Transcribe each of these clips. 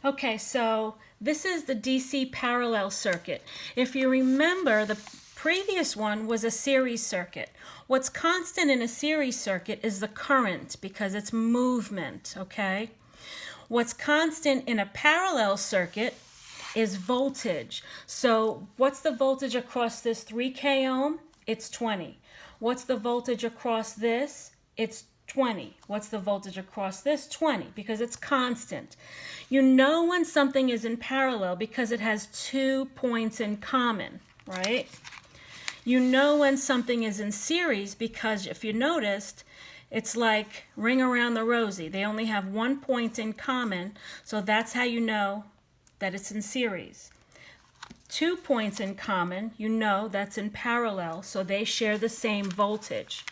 Okay, so this is the DC parallel circuit. If you remember, the previous one was a series circuit. What's constant in a series circuit is the current because it's movement, okay? What's constant in a parallel circuit is voltage. So what's the voltage across this 3K ohm? It's 20. What's the voltage across this? It's 20. What's the voltage across this? 20, because it's constant. You know when something is in parallel because it has 2 points in common, right? You know when something is in series because if you noticed, it's like Ring Around the Rosie. They only have 1 point in common, so that's how you know that it's in series. 2 points in common, you know that's in parallel, so they share the same voltage.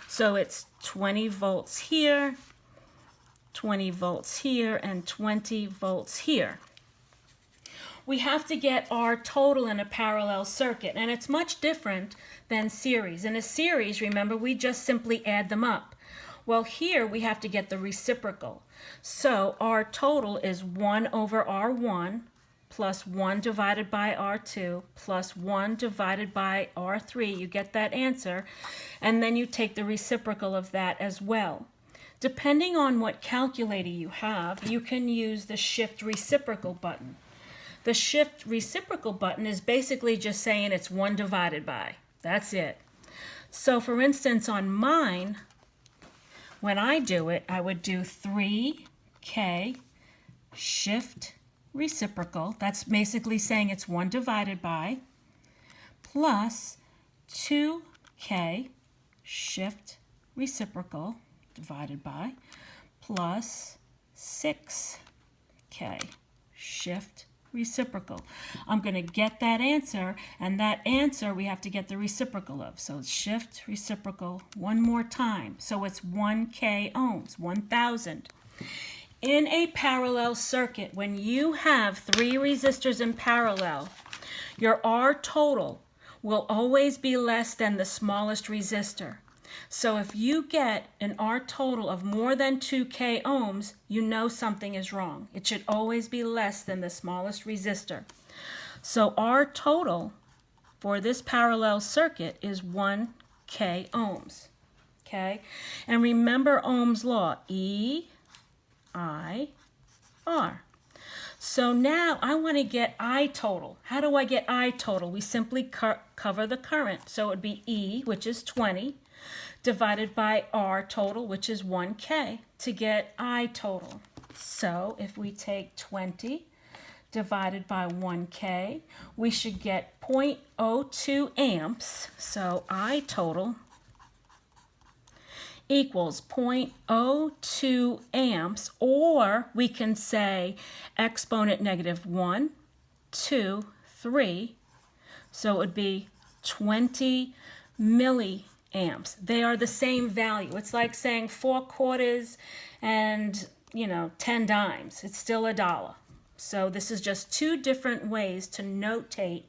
So it's 20 volts here, 20 volts here, and 20 volts here. We have to get our total in a parallel circuit, and it's much different than series. In a series, remember, we just simply add them up. Well, here we have to get the reciprocal. So our total is 1 over R1 plus 1 divided by R2 plus 1 divided by R3. You get that answer, and then you take the reciprocal of that as well. Depending on what calculator you have, you can use the shift reciprocal button. The shift reciprocal button is basically just saying it's 1 divided by. That's it. So for instance, on mine, when I do it, I would do 3K shift reciprocal. That's basically saying it's 1 divided by plus 2K shift reciprocal divided by plus 6K shift reciprocal. I'm going to get that answer, and that answer we have to get the reciprocal of. So it's shift reciprocal one more time. So it's 1K ohms, 1,000. In a parallel circuit, when you have 3 resistors in parallel, your R total will always be less than the smallest resistor. So if you get an R total of more than 2K ohms, you know something is wrong. It should always be less than the smallest resistor. So R total for this parallel circuit is 1K ohms. Okay? And remember Ohm's law, E, I, R. So now I want to get I total. How do I get I total? We simply cover the current. So it would be E, which is 20, divided by R total, which is 1K, to get I total. So if we take 20 divided by 1K, we should get 0.02 amps. So I total equals 0.02 amps, or we can say exponent negative 1, 2, 3. So it would be 20 milliamps. They are the same value. It's like saying 4 quarters and 10 dimes. It's still $1. So this is just 2 different ways to notate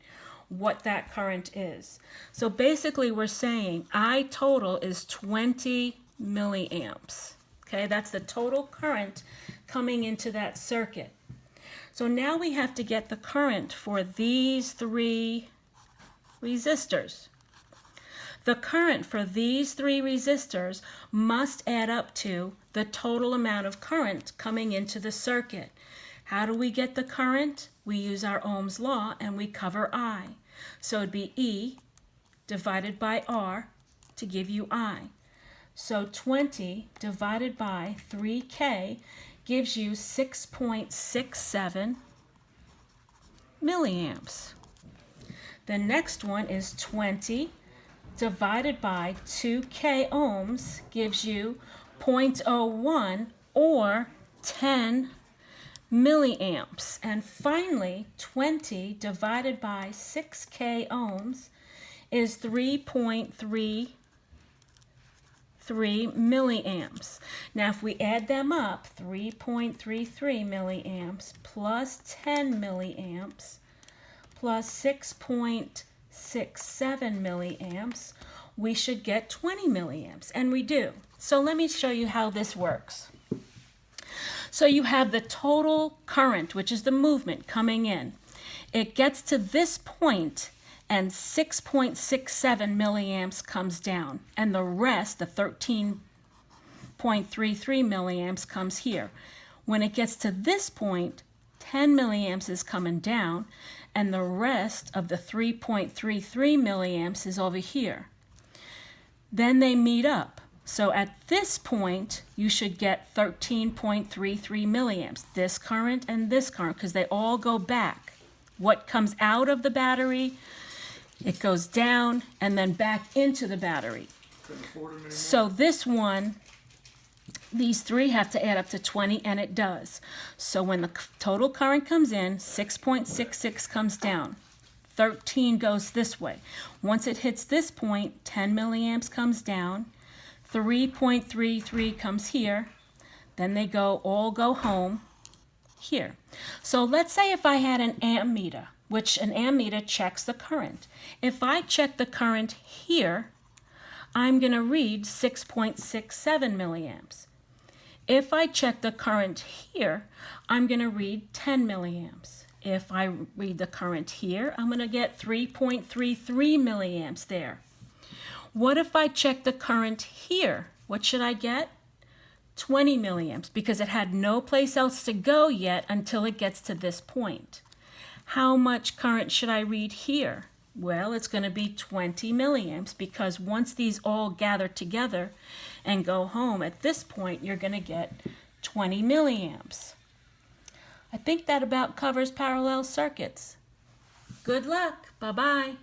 what that current is. So basically we're saying I total is 20 milliamps. Okay, that's the total current coming into that circuit. So now we have to get the current for these 3 resistors. The current for these 3 resistors must add up to the total amount of current coming into the circuit. How do we get the current? We use our Ohm's law and we cover I. So it'd be E divided by R to give you I. So 20 divided by 3K gives you 6.67 milliamps. The next one is 20 divided by 2K ohms gives you 0.01 or 10 milliamps. And finally, 20 divided by 6K ohms is 3.33 milliamps. Now if we add them up, 3.33 milliamps plus 10 milliamps plus 6.67 milliamps, we should get 20 milliamps, and we do. So let me show you how this works. So you have the total current, which is the movement coming in. It gets to this point and 6.67 milliamps comes down, and the rest, the 13.33 milliamps, comes here. When it gets to this point, 10 milliamps is coming down, and the rest of the 3.33 milliamps is over here. Then they meet up. So at this point, you should get 13.33 milliamps, this current and this current, because they all go back. What comes out of the battery, it goes down and then back into the battery. So this one, these three have to add up to 20, and it does. So when the total current comes in, 6.66 comes down. 13 goes this way. Once it hits this point, 10 milliamps comes down. 3.33 comes here. Then they all go home here. So let's say if I had an ammeter, which an ammeter checks the current. If I check the current here, I'm going to read 6.67 milliamps. If I check the current here, I'm going to read 10 milliamps. If I read the current here, I'm going to get 3.33 milliamps there. What if I check the current here? What should I get? 20 milliamps, because it had no place else to go yet until it gets to this point. How much current should I read here? Well, it's going to be 20 milliamps, because once these all gather together and go home, at this point, you're going to get 20 milliamps. I think that about covers parallel circuits. Good luck. Bye-bye.